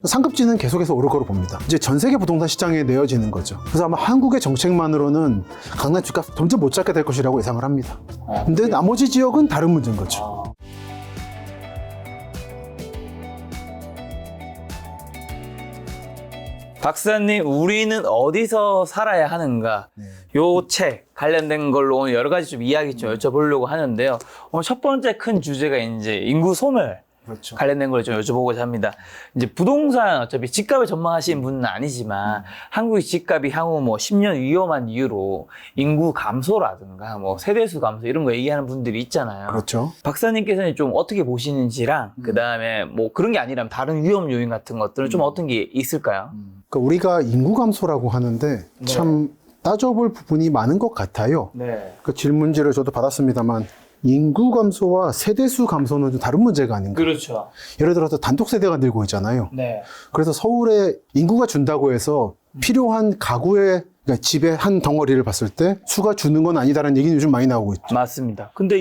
상급지는 계속해서 오를 거로 봅니다. 이제 전 세계 부동산 시장에 내어지는 거죠. 그래서 아마 한국의 정책만으로는 강남 집값 점점 못 잡게 될 것이라고 예상을 합니다. 근데 나머지 지역은 다른 문제인 거죠. 박사님, 우리는 어디서 살아야 하는가? 요 책 관련된 걸로 오늘 여러 가지 좀 이야기 좀 여쭤보려고 하는데요. 오늘 첫 번째 큰 주제가 이제 인구 소멸. 그렇죠. 관련된 걸 좀 여쭤보고자 합니다. 이제 부동산 어차피 집값을 전망하시는 분은 아니지만 한국의 집값이 향후 뭐 10년 위험한 이유로 인구 감소라든가 뭐 세대수 감소 이런 거 얘기하는 분들이 있잖아요. 그렇죠. 박사님께서는 좀 어떻게 보시는지랑 그다음에 뭐 그런 게 아니라면 다른 위험 요인 같은 것들은 좀 어떤 게 있을까요? 그러니까 우리가 인구 감소라고 하는데 참 따져볼 부분이 많은 것 같아요. 네. 그 질문지를 저도 받았습니다만 인구 감소와 세대수 감소는 좀 다른 문제가 아닌가. 그렇죠. 예를 들어서 단독 세대가 늘고 있잖아요. 네. 그래서 서울에 인구가 준다고 해서 필요한 가구의 그러니까 집의 한 덩어리를 봤을 때 수가 주는 건 아니다라는 얘기는 요즘 많이 나오고 있죠. 맞습니다. 근데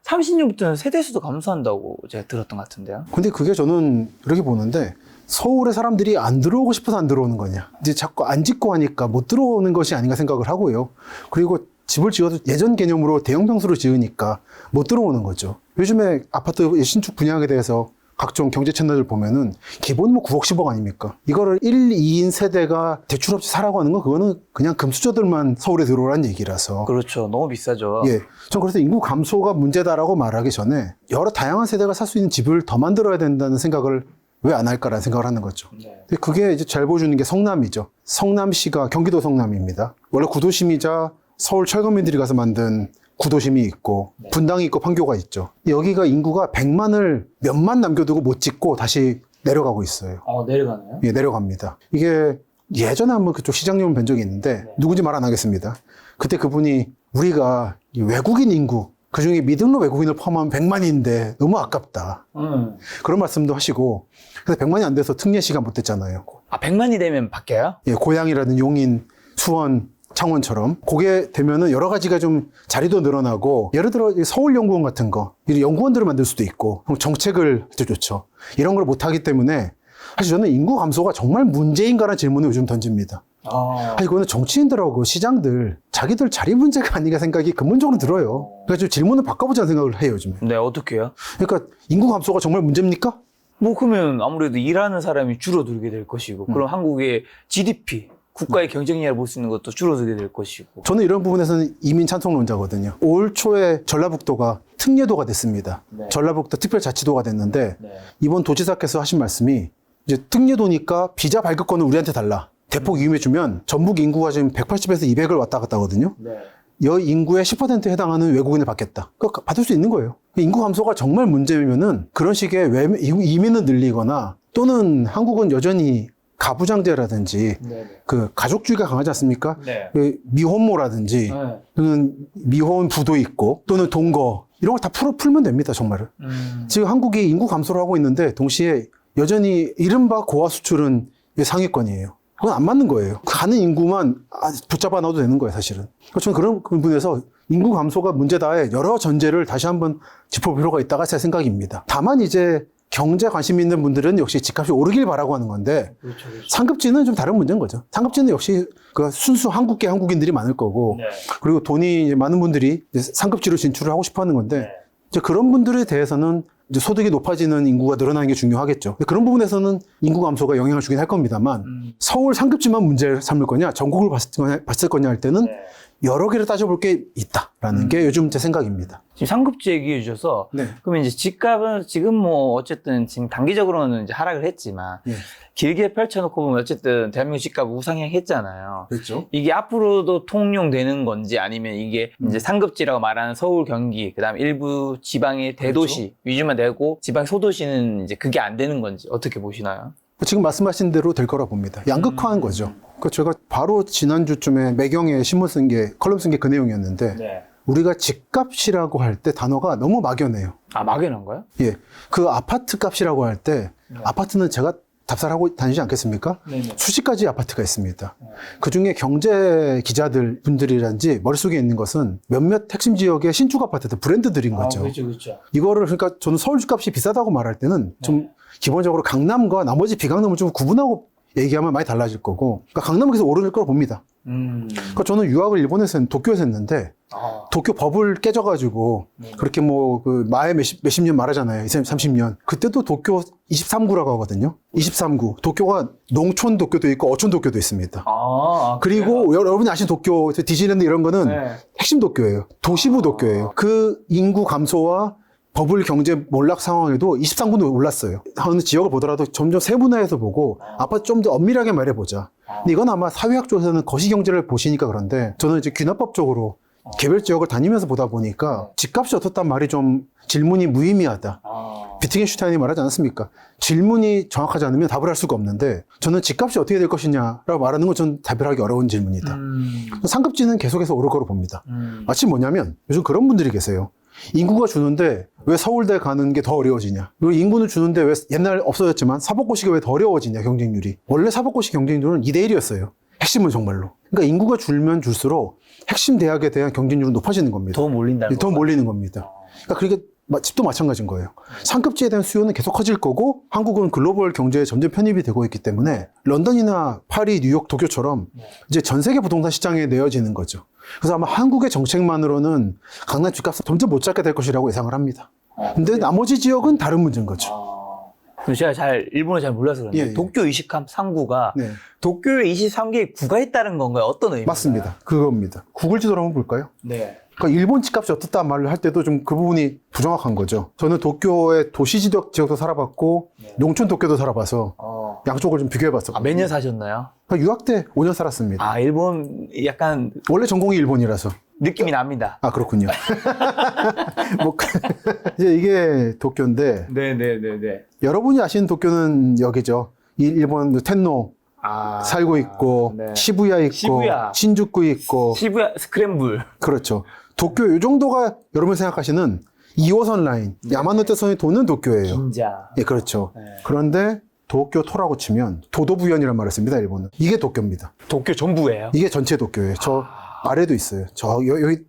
2030년부터는 세대수도 감소한다고 제가 들었던 것 같은데요. 근데 그게 저는 이렇게 보는데 서울에 사람들이 안 들어오고 싶어서 안 들어오는 거냐. 이제 자꾸 안 짓고 하니까 못 들어오는 것이 아닌가 생각을 하고요. 그리고 집을 지어도 예전 개념으로 대형 평수로 지으니까 못 들어오는 거죠. 요즘에 아파트 신축 분양에 대해서 각종 경제 채널을 보면은 기본 뭐 9억, 10억 아닙니까? 이거를 1, 2인 세대가 대출 없이 사라고 하는 건 그거는 그냥 금수저들만 서울에 들어오라는 얘기라서. 그렇죠. 너무 비싸죠. 예. 전 그래서 인구 감소가 문제다라고 말하기 전에 여러 다양한 세대가 살 수 있는 집을 더 만들어야 된다는 생각을 왜 안 할까라는 생각을 하는 거죠. 네. 근데 그게 이제 잘 보여주는 게 성남이죠. 성남시가 경기도 성남입니다. 원래 구도심이자 서울 철거민들이 가서 만든 구도심이 있고 분당이 있고 판교가 있죠. 여기가 인구가 100만을 몇만 남겨두고 못 짓고 다시 내려가고 있어요. 내려가나요? 예, 내려갑니다. 이게 예전에 한번 그쪽 시장님을 뵌 적이 있는데 누군지 말 안 하겠습니다. 그때 그분이 우리가 이 외국인 인구 그중에 미등록 외국인을 포함하면 100만인데 너무 아깝다. 그런 말씀도 하시고 그래서 100만이 안 돼서 특례시가 못 됐잖아요. 100만이 되면 바뀌어요? 예, 고양이라든 용인, 수원, 창원처럼 그게 되면은 여러 가지가 좀 자리도 늘어나고 예를 들어 서울연구원 같은 거 이 연구원들을 만들 수도 있고 정책을 할 때 좋죠. 이런 걸 못하기 때문에 사실 저는 인구 감소가 정말 문제인가라는 질문을 요즘 던집니다. 이거는 정치인들하고 시장들 자기들 자리 문제가 아닌가 생각이 근본적으로 들어요. 그래서 질문을 바꿔보자는 생각을 해요 요즘에. 네, 어떻게요? 그러니까 인구 감소가 정말 문제입니까? 뭐 그러면 아무래도 일하는 사람이 줄어들게 될 것이고 그럼 한국의 GDP 국가의 경쟁력을 볼 수 있는 것도 줄어들게 될 것이고. 저는 이런 부분에서는 이민 찬성론자거든요. 올 초에 전라북도가 특례도가 됐습니다. 네. 전라북도 특별자치도가 됐는데 네. 이번 도지사께서 하신 말씀이 이제 특례도니까 비자 발급권을 우리한테 달라. 대폭 이용해주면 전북 인구가 지금 180에서 200을 왔다 갔다 하거든요. 네. 여 인구의 10%에 해당하는 외국인을 받겠다. 그거 받을 수 있는 거예요. 인구 감소가 정말 문제면은 그런 식의 이민을 늘리거나 또는 한국은 여전히 가부장제라든지 그 가족주의가 강하지 않습니까? 네. 그 미혼모라든지 또는 미혼 부도 있고 또는 동거 이런 걸 다 풀면 됩니다. 정말은. 지금 한국이 인구 감소를 하고 있는데 동시에 여전히 이른바 고아 수출은 상위권이에요. 그건 안 맞는 거예요. 가는 인구만 붙잡아 놔도 되는 거예요, 사실은. 그러니까 저는 그런 부분에서 인구 감소가 문제다의 여러 전제를 다시 한번 짚어볼 필요가 있다가 제 생각입니다. 다만 이제 경제 관심 있는 분들은 역시 집값이 오르길 바라고 하는 건데 그렇죠. 상급지는 좀 다른 문제인 거죠. 상급지는 역시 그 순수 한국계 한국인들이 많을 거고 그리고 돈이 이제 많은 분들이 이제 상급지로 진출을 하고 싶어 하는 건데 이제 그런 분들에 대해서는 이제 소득이 높아지는 인구가 늘어나는 게 중요하겠죠. 근데 그런 부분에서는 인구 감소가 영향을 주긴 할 겁니다만 서울 상급지만 문제를 삼을 거냐 전국을 봤을 거냐 할 때는 여러 개를 따져볼 게 있다라는 게 요즘 제 생각입니다. 지금 상급지 얘기해 주셔서 그러면 이제 집값은 지금 뭐 어쨌든 지금 단기적으로는 이제 하락을 했지만 길게 펼쳐놓고 보면 어쨌든 대한민국 집값 우상향 했잖아요. 그렇죠. 이게 앞으로도 통용되는 건지 아니면 이게 이제 상급지라고 말하는 서울, 경기, 그다음 일부 지방의 대도시 위주만 되고 지방 소도시는 이제 그게 안 되는 건지 어떻게 보시나요? 지금 말씀하신 대로 될 거라 봅니다. 양극화한 거죠. 그 제가 바로 지난주쯤에 매경에 컬럼 쓴 게 그 내용이었는데 우리가 집값이라고 할 때 단어가 너무 막연해요. 막연한가요? 예. 그 아파트 값이라고 할 때 아파트는 제가 답사하고 다니지 않겠습니까? 네네. 수십 가지 아파트가 있습니다. 그중에 경제 기자들 분들이란지 머릿속에 있는 것은 몇몇 핵심 지역의 신축 아파트들, 브랜드들인 거죠. 그렇죠. 이거를 그러니까 저는 서울 집값이 비싸다고 말할 때는 좀 기본적으로 강남과 나머지 비강남을 좀 구분하고 얘기하면 많이 달라질 거고, 그러니까 강남은 계속 오를 거로 봅니다. 그러니까 저는 유학을 일본에서 도쿄에서 했는데 도쿄 버블 깨져가지고 그렇게 뭐 그 마에 몇십 년 말하잖아요. 30년. 그때도 도쿄 23구라고 하거든요. 23구. 도쿄가 농촌 도쿄도 있고 어촌 도쿄도 있습니다. 그리고 여러분이 아시는 도쿄, 디즈니랜드 이런 거는 핵심 도쿄예요. 도시부 도쿄예요. 그 인구 감소와 버블 경제 몰락 상황에도 23구는 올랐어요. 어느 지역을 보더라도 점점 세분화해서 보고 아파트 좀 더 엄밀하게 말해보자. 근데 이건 아마 사회학 쪽에서는 거시경제를 보시니까 그런데 저는 이제 귀납법적으로 개별 지역을 다니면서 보다 보니까 집값이 어떻단 말이 좀 질문이 무의미하다. 비트겐슈타인이 말하지 않았습니까? 질문이 정확하지 않으면 답을 할 수가 없는데 저는 집값이 어떻게 될 것이냐라고 말하는 건 전 답변하기 어려운 질문이다. 상급지는 계속해서 오를 거로 봅니다. 마치 뭐냐면 요즘 그런 분들이 계세요. 인구가 주는데 왜 서울대 가는 게 더 어려워지냐? 그리고 인구는 주는데 왜 옛날 없어졌지만 사법고시가 왜 더 어려워지냐, 경쟁률이. 원래 사법고시 경쟁률은 2대1이었어요. 핵심은 정말로. 그러니까 인구가 줄면 줄수록 핵심 대학에 대한 경쟁률은 높아지는 겁니다. 더 몰린다는 더 몰리는 겁니다. 그러니까 그게 집도 마찬가지인 거예요. 상급지에 대한 수요는 계속 커질 거고 한국은 글로벌 경제에 점점 편입이 되고 있기 때문에 런던이나 파리, 뉴욕, 도쿄처럼 이제 전 세계 부동산 시장에 내어지는 거죠. 그래서 아마 한국의 정책만으로는 강남 집값을 점점 못 잡게 될 것이라고 예상을 합니다. 근데 나머지 지역은 다른 문제인 거죠. 제가 일본을 잘 몰라서 그런데 도쿄 23구가 도쿄에 23개의 구가 있다는 건가요? 어떤 의미인가요? 맞습니다. 그겁니다. 구글 지도를 한번 볼까요? 그러니까 일본 집값이 어떻다 말을 할 때도 좀 그 부분이 부정확한 거죠. 저는 도쿄의 도시 지역도 살아봤고 농촌 도쿄도 살아봐서 양쪽을 좀 비교해봤었거든요. 몇 년 사셨나요? 그러니까 유학 때 5년 살았습니다. 일본 약간 원래 전공이 일본이라서. 느낌이 납니다. 그렇군요. 뭐, 이제 이게 도쿄인데. 네네네네. 여러분이 아시는 도쿄는 여기죠. 일본 텐노 살고 있고, 시부야 있고, 신주쿠 있고. 시부야 스크램블. 그렇죠. 도쿄 이 정도가 여러분 생각하시는 2호선 라인, 야마노테선이 도는 도쿄예요. 진짜. 예, 그렇죠. 그런데 도쿄 토라고 치면 도도부현이라는 말을 씁니다, 일본은. 이게 도쿄입니다. 도쿄 전부예요? 이게 전체 도쿄예요. 저 아래도 있어요. 여기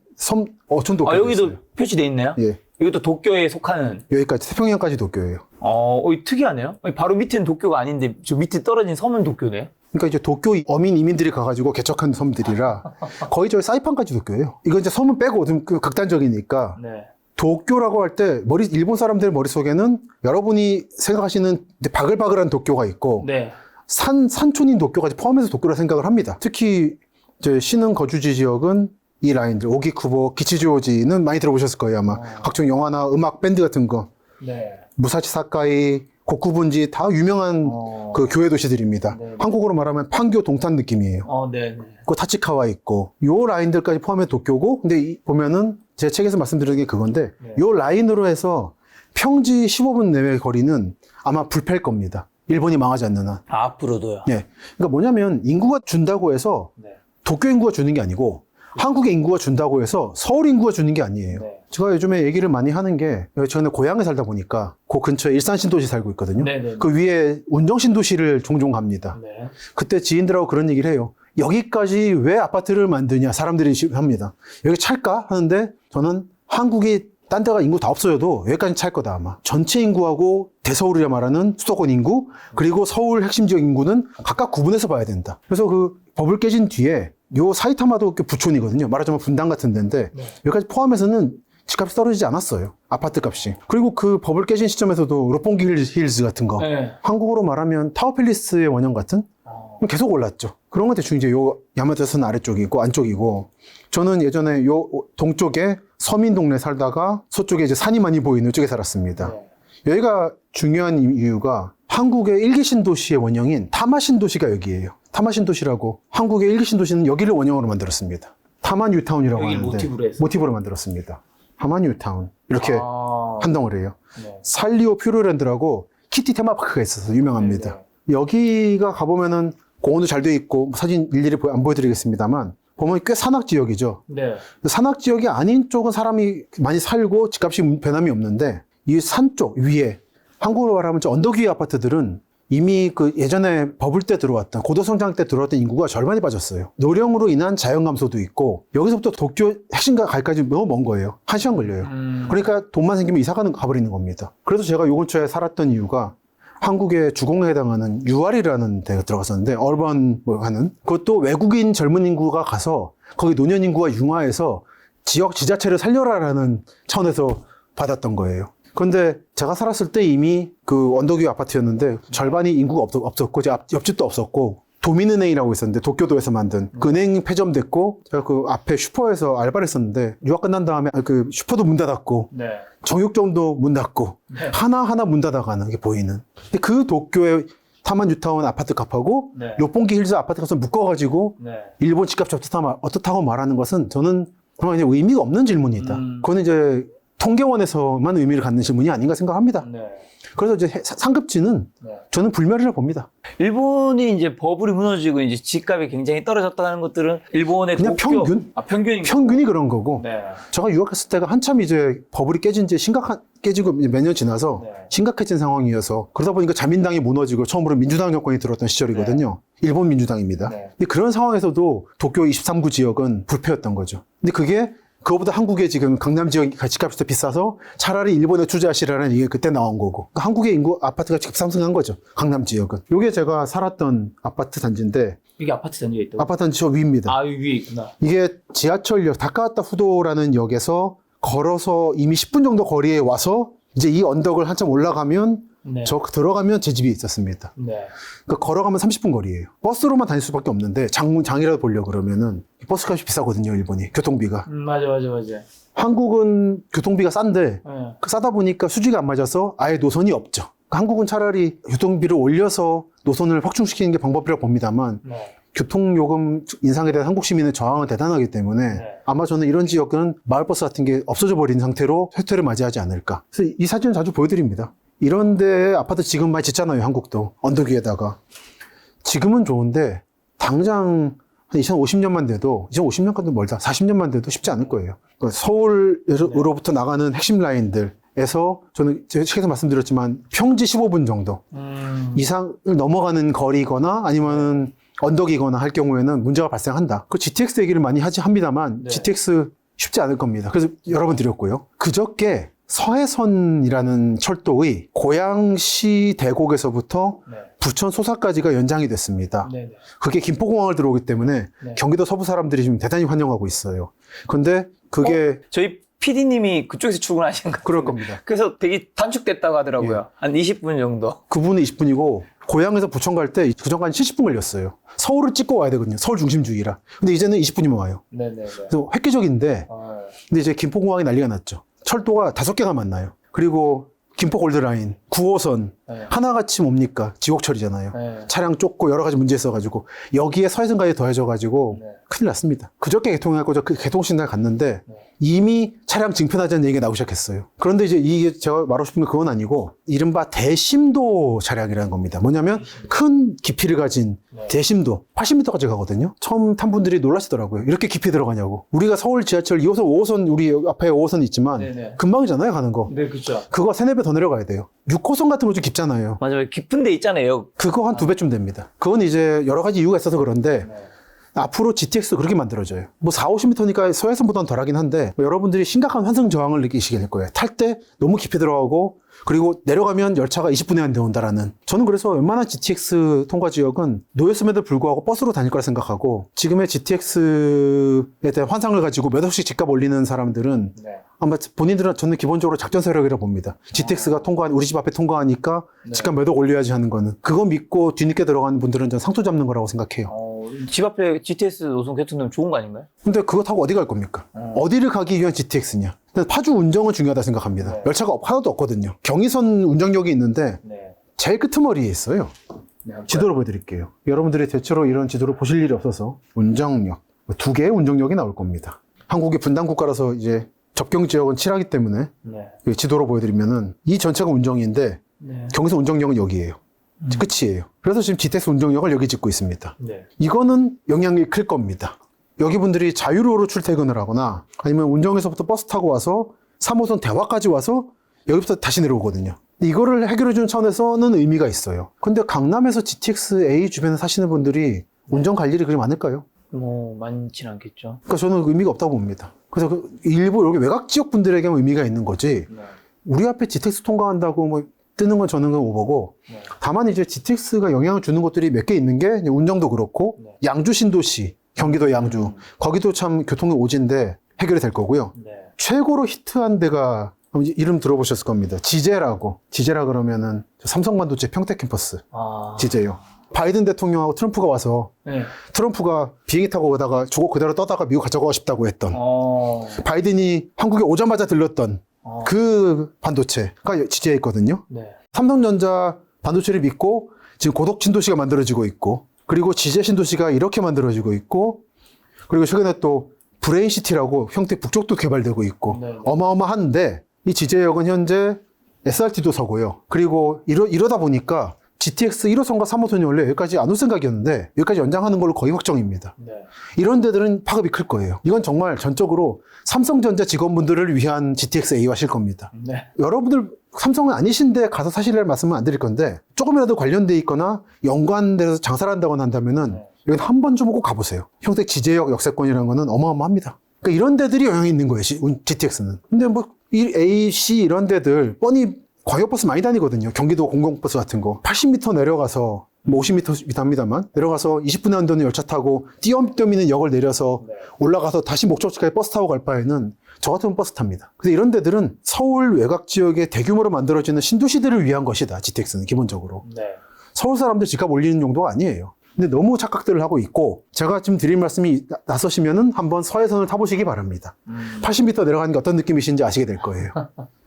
어촌 도쿄. 여기도 있어요. 표시돼 있네요? 예. 이것도 도쿄에 속하는. 여기까지, 태평양까지 도쿄예요. 특이하네요. 바로 밑에는 도쿄가 아닌데, 저 밑에 떨어진 섬은 도쿄네요? 그러니까 이제 도쿄 어민 이민들이 가가지고 개척한 섬들이라 거의 저희 사이판까지 도쿄예요. 이거 이제 섬은 빼고 좀 극단적이니까. 도쿄라고 할 때 일본 사람들 머릿속에는 여러분이 생각하시는 바글바글한 도쿄가 있고 산촌인 도쿄까지 포함해서 도쿄라 생각을 합니다. 특히 이제 신흥 거주지 지역은 이 라인들 오기쿠보, 기치조지는 많이 들어보셨을 거예요 아마. 각종 영화나 음악 밴드 같은 거. 무사치 사카이, 고쿠분지 다 유명한 그 교외 도시들입니다. 한국어로 말하면 판교 동탄 느낌이에요. 그 타치카와 있고 요 라인들까지 포함해 도쿄고, 근데 보면은 제 책에서 말씀드리는 게 그건데 요 라인으로 해서 평지 15분 내외 거리는 아마 불패일 겁니다. 일본이 망하지 않는 한. 앞으로도요? 네. 그러니까 뭐냐면 인구가 준다고 해서 도쿄 인구가 주는 게 아니고 한국의 인구가 준다고 해서 서울 인구가 주는 게 아니에요. 제가 요즘에 얘기를 많이 하는 게, 저는 고향에 살다 보니까 그 근처에 일산신도시 살고 있거든요. 그 위에 운정신도시를 종종 갑니다. 그때 지인들하고 그런 얘기를 해요. 여기까지 왜 아파트를 만드냐 사람들이 합니다. 여기 찰까 하는데 저는 한국이 딴 데가 인구 다 없어져도 여기까지 찰 거다 아마. 전체 인구하고 대서울이라 말하는 수도권 인구 그리고 서울 핵심 지역 인구는 각각 구분해서 봐야 된다. 그래서 그 버블 깨진 뒤에 요 사이타마도 부촌이거든요. 말하자면 분당 같은 데인데 여기까지 포함해서는 집값이 떨어지지 않았어요. 아파트 값이. 그리고 그 버블 깨진 시점에서도 롯본기 힐즈 같은 거. 한국어로 말하면 타워팰리스의 원형 같은? 계속 올랐죠. 그런 건 대충 이제 요 야마자선 아래쪽이고 안쪽이고, 저는 예전에 요 동쪽에 서민 동네 살다가 서쪽에 이제 산이 많이 보이는 이쪽에 살았습니다. 여기가 중요한 이유가 한국의 일기 신도시의 원형인 타마 신도시가 여기예요. 타마 신도시라고 한국의 일기 신도시는 여기를 원형으로 만들었습니다. 타마 뉴타운이라고 하는데 모티브로 만들었습니다. 타마 뉴타운 이렇게 한 덩어리예요. 살리오 퓨르랜드라고 키티 테마파크가 있어서 유명합니다. 여기가 가보면은 공원도 잘 돼 있고 사진 일일이 안 보여드리겠습니다만 보면 꽤 산악 지역이죠. 산악 지역이 아닌 쪽은 사람이 많이 살고 집값이 변함이 없는데 이 산 쪽 위에 한국으로 말하면 언덕 위의 아파트들은 이미 그 예전에 버블 때 들어왔던 고도성장 때 들어왔던 인구가 절반이 빠졌어요. 노령으로 인한 자연 감소도 있고 여기서부터 도쿄 핵심가 갈까지 너무 먼 거예요. 1시간 걸려요. 그러니까 돈만 생기면 이사 가버리는 겁니다. 그래서 제가 요 근처에 살았던 이유가 한국의 주공에 해당하는 UR이라는 데가 들어갔었는데 얼번 뭐 하는 그것도 외국인 젊은 인구가 가서 거기 노년 인구가 융화해서 지역 지자체를 살려라라는 차원에서 받았던 거예요. 그런데 제가 살았을 때 이미 그 언덕위 아파트였는데 절반이 인구가 없었고 옆집도 없었고 도민은행이라고 있었는데 도쿄도에서 만든 그 은행 폐점됐고 제가 그 앞에 슈퍼에서 알바를 했었는데 유학 끝난 다음에 그 슈퍼도 문 닫았고 네. 정육점도 문 닫고 네. 하나하나 문 닫아가는 게 보이는 근데 그 도쿄의 타만 뉴타운 아파트 값하고 네. 롯본기 힐즈 아파트 값을 묶어가지고 네. 일본 집값 어떻다고 말하는 것은 저는 그냥 의미가 없는 질문이다. 그거는 이제 통계원에서만 의미를 갖는 질문이 아닌가 생각합니다. 네. 그래서 이제 상급지는 네. 저는 불멸이라고 봅니다. 일본이 이제 버블이 무너지고 이제 집값이 굉장히 떨어졌다는 것들은 일본의 그냥 도쿄, 평균? 평균인 평균이 그런 거고 네. 제가 유학했을 때가 한참 이제 버블이 깨지고 몇 년 지나서 네. 심각해진 상황이어서 그러다 보니까 자민당이 무너지고 처음으로 민주당 정권이 들어왔던 시절이거든요. 일본 민주당입니다. 네. 근데 그런 상황에서도 도쿄 23구 지역은 불패였던 거죠. 근데 그게 그거보다 한국의 지금 강남 지역 집값이 더 비싸서 차라리 일본에 투자하시라는 얘기가 그때 나온 거고 그러니까 한국의 인구 아파트가 급상승한 거죠. 강남 지역은. 요게 제가 살았던 아파트 단지인데 이게 아파트 단지가 있다고? 아파트 단지 저 위입니다. 아, 여기 위에 있구나. 이게 지하철역 다카하타 후도라는 역에서 걸어서 이미 10분 정도 거리에 와서 이제 이 언덕을 한참 올라가면 네. 저 들어가면 제 집이 있었습니다. 네. 그러니까 걸어가면 30분 거리예요. 버스로만 다닐 수밖에 없는데 장이라도 보려고 그러면은 버스값이 비싸거든요, 일본이. 교통비가. 맞아. 한국은 교통비가 싼데 네. 그 싸다 보니까 수지가 안 맞아서 아예 노선이 없죠. 그러니까 한국은 차라리 교통비를 올려서 노선을 확충시키는 게 방법이라고 봅니다만 네. 교통요금 인상에 대한 한국 시민의 저항은 대단하기 때문에 네. 아마 아마 저는 이런 지역은 마을버스 같은 게 없어져 버린 상태로 쇠퇴를 맞이하지 않을까. 그래서 이 사진을 자주 보여드립니다. 이런데 아파트 지금 많이 짓잖아요, 한국도. 언덕 위에다가. 지금은 좋은데 당장 한 2050년만 돼도 2050년까지도 멀다. 40년만 돼도 쉽지 않을 거예요. 그러니까 서울으로부터 나가는 핵심 라인들에서 저는 제 책에서 말씀드렸지만 평지 15분 정도 이상을 넘어가는 거리거나 아니면 언덕이거나 할 경우에는 문제가 발생한다. 그 GTX 얘기를 많이 합니다만 네. GTX 쉽지 않을 겁니다. 그래서 여러 번 드렸고요. 그저께 서해선이라는 철도의 고양시 대곡에서부터 네. 부천 소사까지가 연장이 됐습니다. 네. 그게 김포공항을 들어오기 때문에 네. 경기도 서부 사람들이 지금 대단히 환영하고 있어요. 근데 그게 저희 PD님이 그쪽에서 출근하시는 거 그럴 겁니다. 그래서 되게 단축됐다고 하더라고요. 한 20분 정도. 그분은 20분이고 고향에서 부천 갈 때 그전까지 70분 걸렸어요. 서울을 찍고 와야 되거든요. 서울 중심주의라. 근데 이제는 20분이면 와요. 네네네. 그래서 획기적인데 근데 이제 김포공항이 난리가 났죠. 철도가 5개가 만나요. 그리고 김포 골드라인, 9호선 네. 하나같이 뭡니까? 지옥철이잖아요. 네. 차량 좁고 여러 가지 문제 있어가지고 여기에 서해선까지 더해져가지고 네. 큰일 났습니다. 그저께 개통해갖고 저 그 개통식날 갔는데 네. 이미 차량 증편하자는 얘기가 나오기 시작했어요. 그런데 이제 이게 제가 말하고 싶은 건 그건 아니고 이른바 대심도 차량이라는 겁니다. 뭐냐면 큰 깊이를 가진 네. 대심도 80m까지 가거든요. 처음 탄 분들이 놀라시더라고요. 이렇게 깊이 들어가냐고. 우리가 서울 지하철 2호선, 5호선 우리 앞에 5호선 있지만 네네. 금방이잖아요, 가는 거. 네, 그렇죠. 그거 3-4배 더 내려가야 돼요. 6호선 같은 거 좀 깊잖아요. 맞아요. 깊은 데 있잖아요. 그거 한 2배쯤 됩니다. 그건 이제 여러 가지 이유가 있어서 그런데 네. 앞으로 GTX 그렇게 만들어져요. 뭐 4-50m니까 서해선보다는 덜하긴 한데 뭐 여러분들이 심각한 환승 저항을 느끼시게 될 거예요. 탈 때 너무 깊이 들어가고 그리고 내려가면 열차가 20분에 한 대 온다라는. 저는 그래서 웬만한 GTX 통과 지역은 노였음에도 불구하고 버스로 다닐 거라 생각하고 지금의 GTX에 대한 환상을 가지고 몇 억씩 집값 올리는 사람들은 네. 아마 본인들은 저는 기본적으로 작전 세력이라고 봅니다. GTX가 우리 집 앞에 통과하니까 네. 집값 몇 억 올려야지 하는 거는. 그거 믿고 뒤늦게 들어가는 분들은 전 상투 잡는 거라고 생각해요. 집 앞에 GTS 노선 개통되면 좋은 거 아닌가요? 근데 그거 타고 어디 갈 겁니까? 어디를 가기 위한 GTX냐? 파주 운정은 중요하다 생각합니다. 네. 열차가 하나도 없거든요. 경의선 운정역이 있는데 네. 제일 끄트머리에 있어요. 네. 지도를 보여드릴게요. 여러분들이 대체로 이런 지도를 보실 일이 없어서 운정역, 2개의 운정역이 나올 겁니다. 한국이 분단 국가라서 이제 접경 지역은 칠하기 때문에 네. 지도로 보여드리면은 이 전체가 운정인데 네. 경의선 운정역은 여기예요. 끝이에요. 그래서 지금 GTX 운정역을 여기 짓고 있습니다. 네. 이거는 영향이 클 겁니다. 여기 분들이 자유로로 출퇴근을 하거나 아니면 운정에서부터 버스 타고 와서 3호선 대화까지 와서 여기부터 다시 내려오거든요. 이거를 해결해주는 차원에서는 의미가 있어요. 근데 강남에서 GTX-A 주변에 사시는 분들이 운전 갈 일이 그리 많을까요? 뭐 많진 않겠죠. 그러니까 저는 의미가 없다고 봅니다. 그래서 일부 여기 외곽 지역 분들에게만 의미가 있는 거지. 네. 우리 앞에 GTX 통과한다고 뭐 뜨는 건 저는 오버고. 네. 다만 이제 GTX가 영향을 주는 것들이 몇 개 있는 게 이제 운정도 그렇고 네. 양주 신도시, 경기도 양주 거기도 참 교통의 오지인데 해결이 될 거고요. 네. 최고로 히트한 데가 이름 들어보셨을 겁니다. 지제라고. 지제라 그러면은 삼성반도체 평택 캠퍼스. 아. 지제요. 바이든 대통령하고 트럼프가 와서 네. 트럼프가 비행기 타고 오다가 저거 그대로 떠다가 미국 가져가고 싶다고 했던 바이든이 한국에 오자마자 들렀던 그 반도체가 지제에 있거든요. 네. 삼성전자 반도체를 믿고 지금 고덕 신도시가 만들어지고 있고 그리고 지제 신도시가 이렇게 만들어지고 있고 그리고 최근에 또 브레인시티라고 평택 북쪽도 개발되고 있고 네. 어마어마한데 이 지제역은 현재 SRT도 서고요. 그리고 이러다 보니까 GTX 1호선과 3호선이 원래 여기까지 안 올 생각이었는데 여기까지 연장하는 걸로 거의 확정입니다. 네. 이런 데들은 파급이 클 거예요. 이건 정말 전적으로 삼성전자 직원분들을 위한 GTX-A화실 겁니다. 네. 여러분들 삼성은 아니신데 가서 사실을 말씀은 안 드릴 건데 조금이라도 관련돼 있거나 연관돼서 장사를 한다거나 한다면은 네. 여긴 한 번 좀 꼭 가보세요. 평택 지제역 역세권이라는 거는 어마어마합니다. 그러니까 이런 데들이 영향이 있는 거예요, GTX는. 근데 뭐 A, C 이런 데들 뻔히 광역버스 많이 다니거든요. 경기도 공공버스 같은 거. 80m 내려가서 뭐 50m 합니다만 내려가서 20분에 한 도는 열차 타고 띄엄띄엄이는 역을 내려서 네. 올라가서 다시 목적지까지 버스 타고 갈 바에는 저 같으면 버스 탑니다. 근데 이런 데들은 서울 외곽 지역에 대규모로 만들어지는 신도시들을 위한 것이다. GTX는 기본적으로. 네. 서울 사람들 집값 올리는 용도가 아니에요. 근데 너무 착각들을 하고 있고 제가 지금 드릴 말씀이 나서시면은 한번 서해선을 타보시기 바랍니다. 80m 내려가는 게 어떤 느낌이신지 아시게 될 거예요.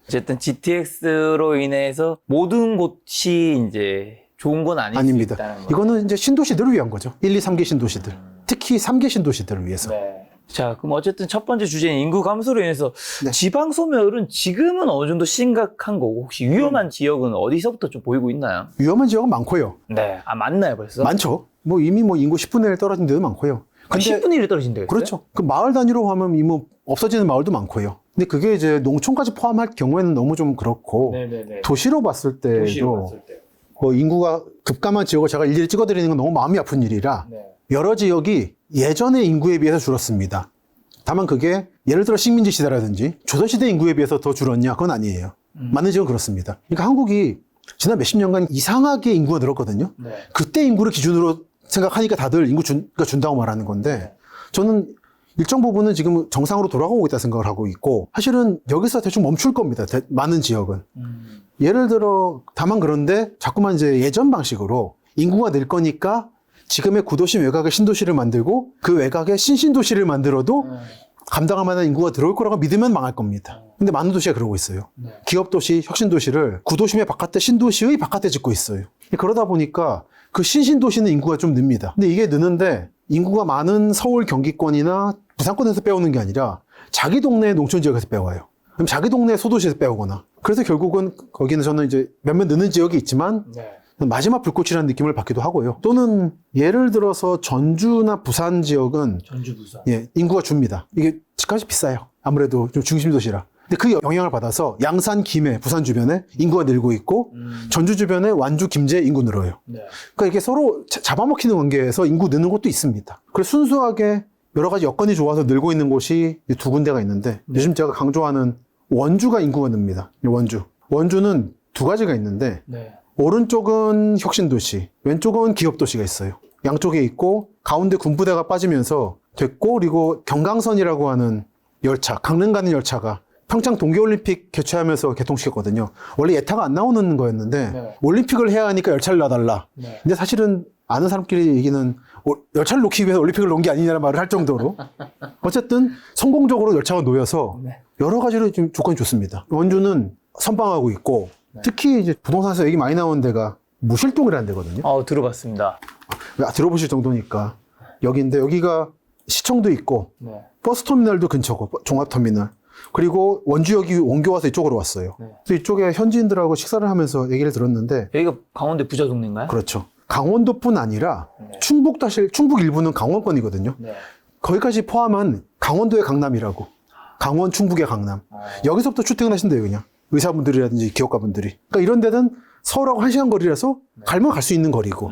어쨌든 GTX로 인해서 모든 곳이 이제 좋은 건 아닐 아닙니다. 수 있다는 거예요. 이거는 이제 신도시들을 위한 거죠. 1, 2, 3개 신도시들. 특히 3개 신도시들을 위해서. 네. 자, 그럼 어쨌든 첫 번째 주제인 인구 감소로 인해서 네. 지방 소멸은 지금은 어느 정도 심각한 거고 혹시 위험한 지역은 어디서부터 좀 보이고 있나요? 위험한 지역은 많고요. 네. 아, 맞나요, 벌써? 많죠. 뭐 이미 뭐 인구 10분의 1 떨어진 데도 많고요. 아, 10분의 1이 떨어진대요? 그렇죠. 그 마을 단위로 하면 이미 뭐 없어지는 마을도 많고요. 근데 그게 이제 농촌까지 포함할 경우에는 너무 좀 그렇고 네네네. 도시로 봤을 때도 때. 뭐 인구가 급감한 지역을 제가 일일이 찍어드리는 건 너무 마음이 아픈 일이라 네. 여러 지역이 예전의 인구에 비해서 줄었습니다. 다만 그게 예를 들어 식민지 시대라든지 조선시대 인구에 비해서 더 줄었냐? 그건 아니에요. 많은 지역은 그렇습니다. 그러니까 한국이 지난 몇십 년간 이상하게 인구가 늘었거든요. 네. 그때 인구를 기준으로 생각하니까 다들 인구가 준다고 말하는 건데 저는 일정 부분은 지금 정상으로 돌아가고 있다 생각을 하고 있고 사실은 여기서 대충 멈출 겁니다. 많은 지역은. 예를 들어 다만 그런데 자꾸만 이제 예전 방식으로 인구가 늘 거니까 지금의 구도심 외곽에 신도시를 만들고 그 외곽에 신신도시를 만들어도 감당할 만한 인구가 들어올 거라고 믿으면 망할 겁니다. 근데 많은 도시가 그러고 있어요. 네. 기업도시, 혁신도시를 구도심의 바깥에 신도시의 바깥에 짓고 있어요. 그러다 보니까 그 신신도시는 인구가 좀 늡니다. 근데 이게 느는데 인구가 많은 서울 경기권이나 부산권에서 빼오는 게 아니라 자기 동네 농촌 지역에서 빼와요. 그럼 자기 동네 소도시에서 빼오거나. 그래서 결국은 거기는 저는 이제 몇몇 느는 지역이 있지만 네. 마지막 불꽃이라는 느낌을 받기도 하고요. 또는 예를 들어서 전주나 부산 지역은 전주 부산. 예, 인구가 줍니다. 이게 집값이 비싸요. 아무래도 좀 중심 도시라. 근데 그 영향을 받아서 양산, 김해, 부산 주변에 인구가 늘고 있고 전주 주변에 완주, 김제 인구 늘어요. 네. 그러니까 이게 서로 잡아먹히는 관계에서 인구 느는 곳도 있습니다. 그래서 순수하게 여러 가지 여건이 좋아서 늘고 있는 곳이 두 군데가 있는데 요즘 제가 강조하는 원주가 인구가 늡니다. 원주는 두 가지가 있는데 네. 오른쪽은 혁신도시, 왼쪽은 기업도시가 있어요. 양쪽에 있고 가운데 군부대가 빠지면서 됐고 그리고 경강선이라고 하는 열차, 강릉 가는 열차가 평창 동계올림픽 개최하면서 개통시켰거든요. 원래 예타가 안 나오는 거였는데 네. 올림픽을 해야 하니까 열차를 놔달라. 네. 근데 사실은 아는 사람끼리 얘기는 열차를 놓기 위해서 올림픽을 놓은 게 아니냐는 말을 할 정도로 어쨌든 성공적으로 열차가 놓여서 네. 여러 가지로 지금 조건이 좋습니다. 원주는 선방하고 있고 특히 이제 부동산에서 얘기 많이 나오는 데가 무실동이라는 데거든요. 들어봤습니다. 들어보실 정도니까 여기인데 여기가 시청도 있고 네. 버스터미널도 근처고 종합터미널 그리고 원주역이 옮겨와서 이쪽으로 왔어요. 네. 그래서 이쪽에 현지인들하고 식사를 하면서 얘기를 들었는데 여기가 강원도 부자 동네인가요? 그렇죠. 강원도뿐 아니라 네. 충북 일부는 강원권이거든요. 네. 거기까지 포함한 강원도의 강남이라고. 강원 충북의 강남. 여기서부터 출퇴근하신대요, 그냥. 의사분들이라든지 기업가분들이. 그러니까 이런 데는 서울하고 1시간 거리라서 갈면 갈 수 있는 거리고.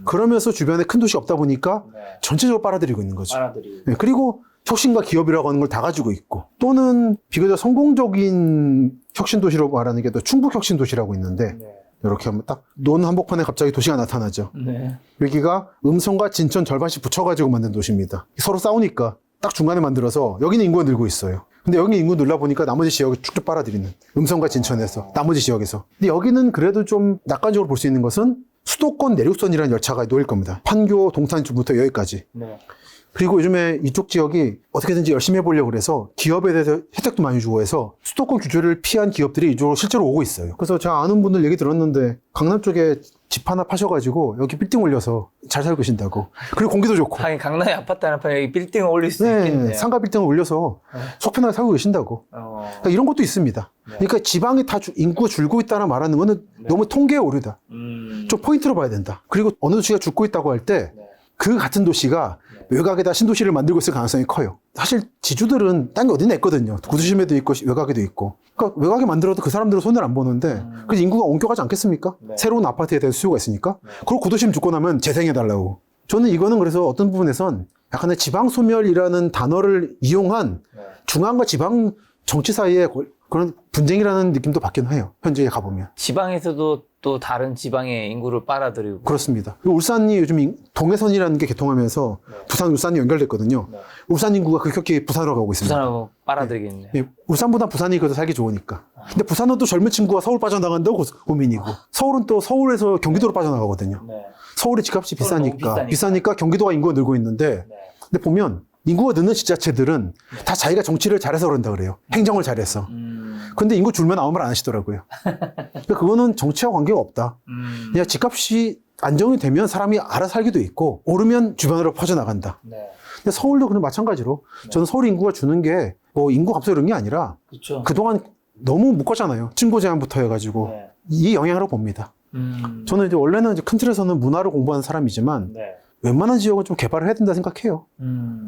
그러면서 주변에 큰 도시 없다 보니까 전체적으로 빨아들이고 있는 거죠. 네, 그리고 혁신과 기업이라고 하는 걸 다 가지고 있고, 또는 비교적 성공적인 혁신 도시로 말하는 게 또 충북 혁신 도시라고 있는데, 이렇게 하면 딱 논 한복판에 갑자기 도시가 나타나죠. 여기가 음성과 진천 절반씩 붙여가지고 만든 도시입니다. 서로 싸우니까 딱 중간에 만들어서 여기는 인구가 늘고 있어요. 근데 여기 인구 늘다 보니까 나머지 지역을 쭉쭉 빨아들이는, 음성과 진천에서 나머지 지역에서. 근데 여기는 그래도 좀 낙관적으로 볼 수 있는 것은 수도권 내륙선이라는 열차가 놓일 겁니다. 판교 동탄 쪽부터 여기까지. 그리고 요즘에 이쪽 지역이 어떻게든지 열심히 해보려고 그래서 기업에 대해서 혜택도 많이 주고 해서 수도권 규제를 피한 기업들이 이쪽으로 실제로 오고 있어요. 그래서 제가 아는 분들 얘기 들었는데 강남 쪽에 집 하나 파셔가지고 여기 빌딩 올려서 잘 살고 계신다고. 그리고 공기도 좋고. 하긴 강남에 아파트 하나 파면 여기 빌딩을 올릴 수 있겠네요. 상가 빌딩을 올려서 속 편하게 살고 계신다고. 그러니까 이런 것도 있습니다. 그러니까 지방이 다 인구가 줄고 있다는 말하는 거는 너무 통계에 오르다. 좀 포인트로 봐야 된다. 그리고 어느 도시가 죽고 있다고 할 때 그 같은 도시가 외곽에다 신도시를 만들고 있을 가능성이 커요. 사실 지주들은 딴 게 어디나 있거든요. 구도심에도 있고 외곽에도 있고. 그러니까 외곽에 만들어도 그 사람들은 손을 안 보는데 그래서 인구가 옮겨가지 않겠습니까? 새로운 아파트에 대한 수요가 있으니까. 그리고 구도심 죽고 나면 재생해달라고. 저는 이거는 그래서 어떤 부분에선 약간의 지방소멸이라는 단어를 이용한 중앙과 지방 정치 사이에 그런 분쟁이라는 느낌도 받긴 해요. 현지에 가보면. 지방에서도 또 다른 지방의 인구를 빨아들이고. 그렇습니다. 그리고 울산이 요즘 동해선이라는 게 개통하면서 부산, 울산이 연결됐거든요. 울산 인구가 급격히 부산으로 가고 있습니다. 부산하고 빨아들이겠네요. 네, 울산보다 부산이 그래도 살기 좋으니까. 근데 부산은 또 젊은 친구가 서울 빠져나간다고 고민이고. 서울은 또 서울에서 경기도로 빠져나가거든요. 서울이 집값이 비싸니까 경기도가 인구가 늘고 있는데. 근데 보면 인구가 느는 지자체들은 다 자기가 정치를 잘해서 그런다 그래요. 행정을 잘해서. 근데 인구 줄면 아무 말 안 하시더라고요. 그러니까 그거는 정치와 관계가 없다. 그냥 집값이 안정이 되면 사람이 알아 살기도 있고 오르면 주변으로 퍼져나간다. 근데 서울도 그냥 마찬가지로 저는 서울 인구가 주는 게 뭐 인구 감소 이런 게 아니라 그동안 너무 묶었잖아요. 층고 제한부터 해가지고 이 영향으로 봅니다. 저는 이제 원래는 이제 큰 틀에서는 문화를 공부하는 사람이지만 웬만한 지역은 좀 개발을 해야 된다 생각해요.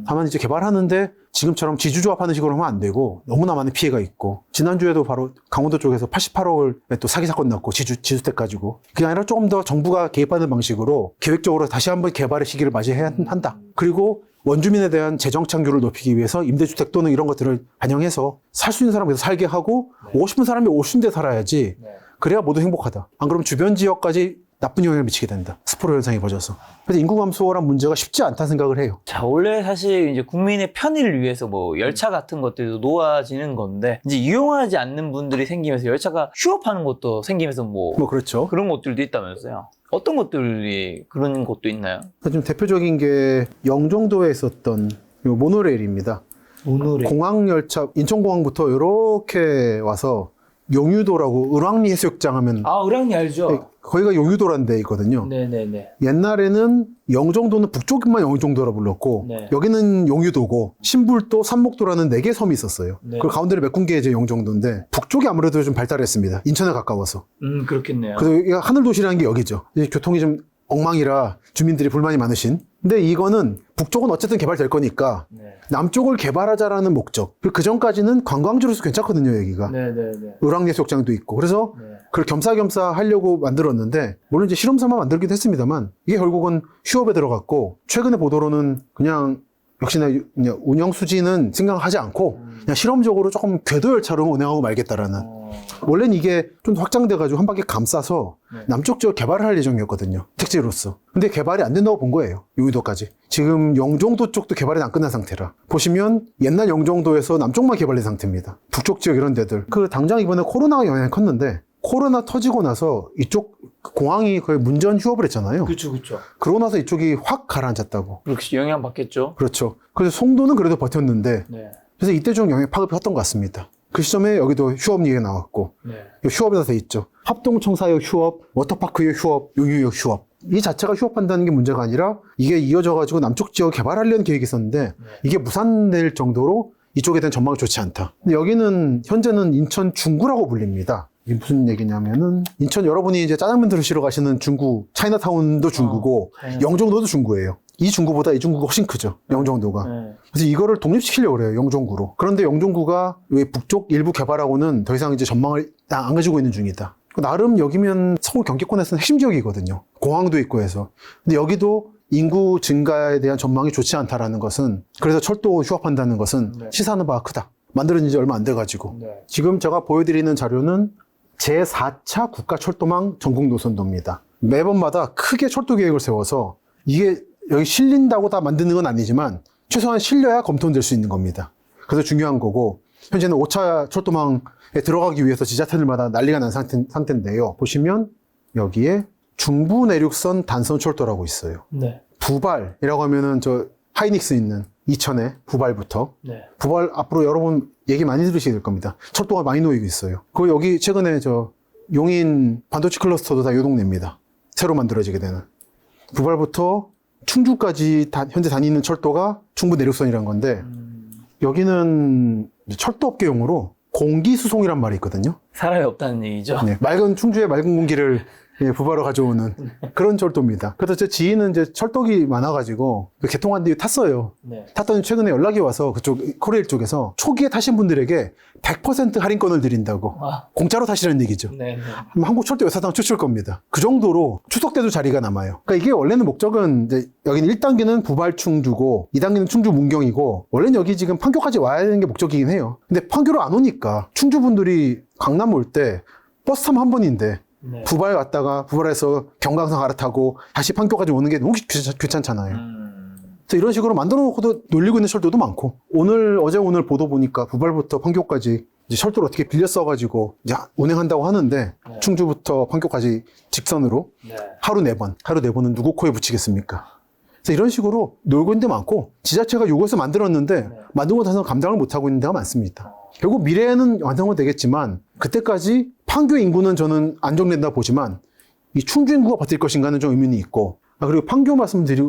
다만 이제 개발하는데 지금처럼 지주조합하는 식으로 하면 안 되고 너무나 많은 피해가 있고 지난주에도 바로 강원도 쪽에서 88억을 또 사기 사건 났고 지주택 가지고 그게 아니라 조금 더 정부가 개입하는 방식으로 계획적으로 다시 한번 개발의 시기를 맞이해야 한다. 그리고 원주민에 대한 재정 창출을 높이기 위해서 임대주택 또는 이런 것들을 반영해서 살 수 있는 사람에서 살게 하고 오고 싶은 사람이 오고 싶은 데 살아야지. 그래야 모두 행복하다. 안 그러면 주변 지역까지 나쁜 영향을 미치게 된다. 스포로 현상이 벌어져서. 그래서 인구 감소란 문제가 쉽지 않다 생각을 해요. 자, 원래 사실 이제 국민의 편의를 위해서 뭐 열차 같은 것들도 놓아지는 건데 이제 이용하지 않는 분들이 생기면서 열차가 휴업하는 것도 생기면서 뭐 그렇죠. 그런 것들도 있다면서요. 어떤 것들이 그런 것도 있나요? 좀 대표적인 게 영종도에 있었던 요 모노레일입니다. 공항열차 인천공항부터 이렇게 와서 용유도라고 을왕리 해수욕장 하면 을왕리 알죠? 거기가 용유도라는 데 있거든요. 네네네. 옛날에는 영종도는 북쪽만 영종도라 불렀고 여기는 용유도고 신불도, 삼목도라는 4개 섬이 있었어요. 그 가운데를 메꾼 게 이제 영종도인데 북쪽이 아무래도 좀 발달했습니다. 인천에 가까워서. 그렇겠네요. 그래서 여기가 하늘도시라는 게 여기죠. 이제 교통이 좀 엉망이라 주민들이 불만이 많으신. 근데 이거는 북쪽은 어쨌든 개발될 거니까 남쪽을 개발하자라는 목적. 그 전까지는 관광지로서 괜찮거든요, 여기가. 을왕리해수욕장도 있고. 그래서 그걸 겸사겸사 하려고 만들었는데 물론 이제 실험삼아 만들기도 했습니다만 이게 결국은 휴업에 들어갔고 최근의 보도로는 그냥 역시나 그냥 운영 수지는 생각하지 않고 그냥 실험적으로 조금 궤도 열차로 운행하고 말겠다라는. 원래는 이게 좀 확장돼가지고 한 바퀴 감싸서 남쪽 지역 개발을 할 예정이었거든요. 택지로서. 근데 개발이 안 된다고 본 거예요. 용유도까지. 지금 영종도 쪽도 개발이 안 끝난 상태라. 보시면 옛날 영종도에서 남쪽만 개발된 상태입니다. 북쪽 지역 이런 데들. 당장 이번에 코로나가 영향이 컸는데 코로나 터지고 나서 이쪽 공항이 거의 문전 휴업을 했잖아요. 그렇죠. 그러고 나서 이쪽이 확 가라앉았다고. 그렇게 영향 받겠죠. 그렇죠. 그래서 송도는 그래도 버텼는데 그래서 이때 좀 영향 파급이 컸던 것 같습니다. 그 시점에 여기도 휴업 얘기가 나왔고 휴업에서 돼 있죠. 합동청사역 휴업, 워터파크역 휴업, 용유역 휴업. 이 자체가 휴업한다는 게 문제가 아니라 이게 이어져가지고 남쪽 지역 개발하려는 계획이 있었는데 이게 무산될 정도로 이쪽에 대한 전망이 좋지 않다. 근데 여기는 현재는 인천 중구라고 불립니다. 이게 무슨 얘기냐면은 인천 여러분이 이제 짜장면 들으시러 가시는 중구 차이나타운도 중구고 영종도도 중구예요. 이 중구보다 이 중구가 훨씬 크죠. 영종도가. 그래서 이거를 독립시키려고 그래요. 영종구로. 그런데 영종구가 왜 북쪽 일부 개발하고는 더 이상 이제 전망을 안 가지고 있는 중이다. 나름 여기면 서울 경기권에서는 핵심 지역이거든요. 공항도 있고 해서. 근데 여기도 인구 증가에 대한 전망이 좋지 않다라는 것은, 그래서 철도 휴업한다는 것은 시사하는 바가 크다. 만들어진 지 얼마 안 돼가지고. 지금 제가 보여드리는 자료는 제4차 국가철도망 전국노선도입니다. 매번마다 크게 철도 계획을 세워서 이게 여기 실린다고 다 만드는 건 아니지만 최소한 실려야 검토될 수 있는 겁니다. 그래서 중요한 거고, 현재는 5차 철도망에 들어가기 위해서 지자체들마다 난리가 난 상태인데요. 보시면 여기에 중부 내륙선 단선 철도라고 있어요. 부발이라고 하면은 저 하이닉스 있는 이천에 부발부터. 부발 앞으로 여러분 얘기 많이 들으시게 될 겁니다. 철도가 많이 놓이고 있어요. 그 여기 최근에 저 용인 반도체 클러스터도 다 요 동네입니다. 새로 만들어지게 되는. 부발부터 충주까지 현재 다니는 철도가 중부 내륙선이란 건데, 여기는 철도업계용으로 공기수송이란 말이 있거든요. 사람이 없다는 얘기죠. 네, 맑은 충주의 맑은 공기를 부바로 가져오는 그런 철도입니다. 그래서 제 지인은 이제 철도기 많아가지고 그 개통한 뒤에 탔어요. 탔더니 최근에 연락이 와서 그쪽 코레일 쪽에서 초기에 타신 분들에게 100% 할인권을 드린다고. 공짜로 타시라는 얘기죠. 그럼 한국 철도 여사당 추출 겁니다. 그 정도로 추석 때도 자리가 남아요. 그러니까 이게 원래는 목적은 이제 여기는 1단계는 부발 충주고 2단계는 충주 문경이고, 원래는 여기 지금 판교까지 와야 되는 게 목적이긴 해요. 근데 판교로 안 오니까 충주 분들이 강남 올 때 버스 타면 한 번인데 부발 왔다가 부발에서 경강선 갈아타고 다시 판교까지 오는 게 너무 귀찮잖아요. 그래서 이런 식으로 만들어 놓고도 놀리고 있는 철도도 많고, 어제 오늘 보도 보니까 부발부터 판교까지 이제 철도를 어떻게 빌려 써가지고 이제 운행한다고 하는데, 충주부터 판교까지 직선으로 하루 4번은 누구 코에 붙이겠습니까? 그래서 이런 식으로 놀고 있는 데 많고, 지자체가 요구해서 만들었는데 만들고 나서 감당을 못하고 있는 데가 많습니다. 결국 미래에는 완성은 되겠지만 그때까지 판교 인구는 저는 안정된다 보지만 이 충주 인구가 버틸 것인가는 좀 의문이 있고, 그리고 판교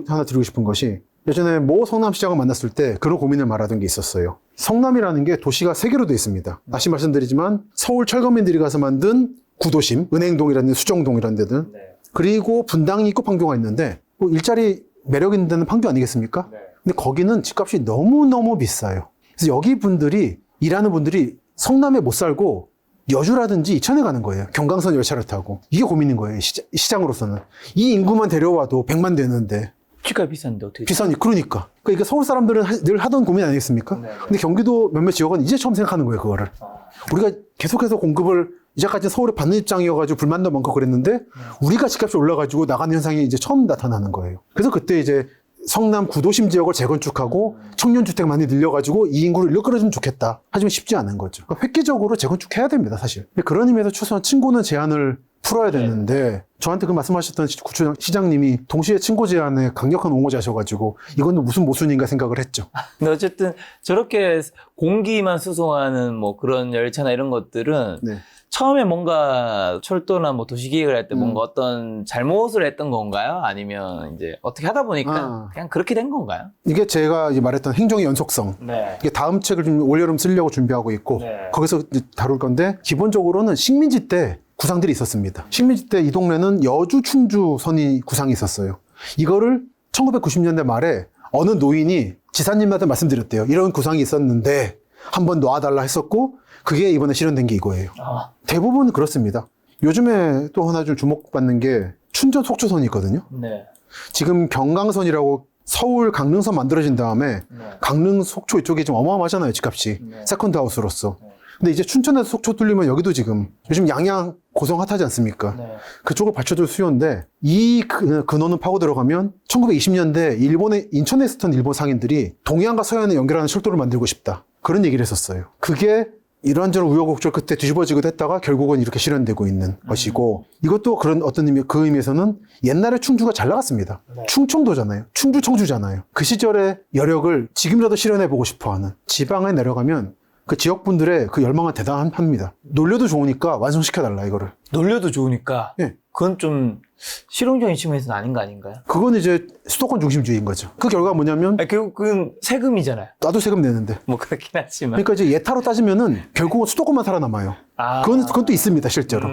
하나 드리고 싶은 것이, 예전에 모 성남시장을 만났을 때 그런 고민을 말하던 게 있었어요. 성남이라는 게 도시가 3개로 되어 있습니다. 다시 말씀드리지만 서울 철거민들이 가서 만든 구도심, 은행동이라는 데, 수정동이라는 데들, 그리고 분당이 있고 판교가 있는데, 뭐 일자리 매력 있는 데는 판교 아니겠습니까? 근데 거기는 집값이 너무너무 비싸요. 그래서 여기 분들이, 일하는 분들이 성남에 못 살고 여주라든지 이천에 가는 거예요. 경강선 열차를 타고. 이게 고민인 거예요. 시장으로서는. 이 인구만 데려와도 100만 되는데. 집값 비싼데 어떻게? 비싸니, 그러니까. 그러니까 서울 사람들은 늘 하던 고민 아니겠습니까? 근데 경기도 몇몇 지역은 이제 처음 생각하는 거예요, 그거를. 우리가 계속해서 공급을 이제까지 서울에 받는 입장이어가지고 불만도 많고 그랬는데, 우리가 집값이 올라가지고 나가는 현상이 이제 처음 나타나는 거예요. 그래서 그때 이제 성남 구도심 지역을 재건축하고 청년주택 많이 늘려가지고 이 인구를 이끌어주면 좋겠다. 하지만 쉽지 않은 거죠. 그러니까 획기적으로 재건축해야 됩니다, 사실. 근데 그런 의미에서 최소한 친고는 제한을 풀어야 되는데, 저한테 그 말씀하셨던 구청시장님이 동시에 친고 제한에 강력한 옹호자셔가지고 이건 무슨 모순인가 생각을 했죠. 근데 어쨌든 저렇게 공기만 수송하는 뭐 그런 열차나 이런 것들은 처음에 뭔가 철도나 뭐 도시계획을 할 때 뭔가 어떤 잘못을 했던 건가요? 아니면 이제 어떻게 하다 보니까 그냥 그렇게 된 건가요? 이게 제가 이제 말했던 행정의 연속성. 이게 다음 책을 좀 올여름 쓰려고 준비하고 있고, 거기서 이제 다룰 건데, 기본적으로는 식민지 때 구상들이 있었습니다. 식민지 때 이 동네는 여주 충주 선이 구상이 있었어요. 이거를 1990년대 말에 어느 노인이 지사님한테 말씀드렸대요. 이런 구상이 있었는데 한번 놔달라 했었고, 그게 이번에 실현된 게 이거예요. 대부분 그렇습니다. 요즘에 또 하나 좀 주목받는 게 춘천 속초선이 있거든요. 지금 경강선이라고 서울 강릉선 만들어진 다음에 강릉 속초 이쪽이 좀 어마어마하잖아요, 집값이. 세컨드 하우스로서. 근데 이제 춘천에서 속초 뚫리면 여기도 지금 요즘 양양 고성 핫하지 않습니까? 그쪽을 받쳐줄 수요인데, 이 근원을 파고 들어가면 1920년대 일본의 인천에 있었던 일본 상인들이 동해안과 서해안을 연결하는 철도를 만들고 싶다. 그런 얘기를 했었어요. 그게 이런저런 우여곡절 끝에 뒤집어지기도 했다가 결국은 이렇게 실현되고 있는 것이고, 이것도 그런 어떤 의미, 그 의미에서는 옛날에 충주가 잘 나갔습니다. 충청도잖아요. 충주 청주잖아요. 그 시절의 여력을 지금이라도 실현해보고 싶어하는, 지방에 내려가면 그 지역분들의 그 열망은 대단합니다. 놀려도 좋으니까 완성시켜달라, 이거를. 놀려도 좋으니까. 예. 그건 좀 실용적인 측면에서는 아닌 거 아닌가요? 그건 이제 수도권 중심주의인 거죠. 그 결과가 뭐냐면 아니, 결국은 세금이잖아요. 나도 세금 내는데. 뭐 그렇긴 하지만. 그러니까 이제 예타로 따지면은 결국은 수도권만 살아남아요. 아. 그건 또 있습니다, 실제로.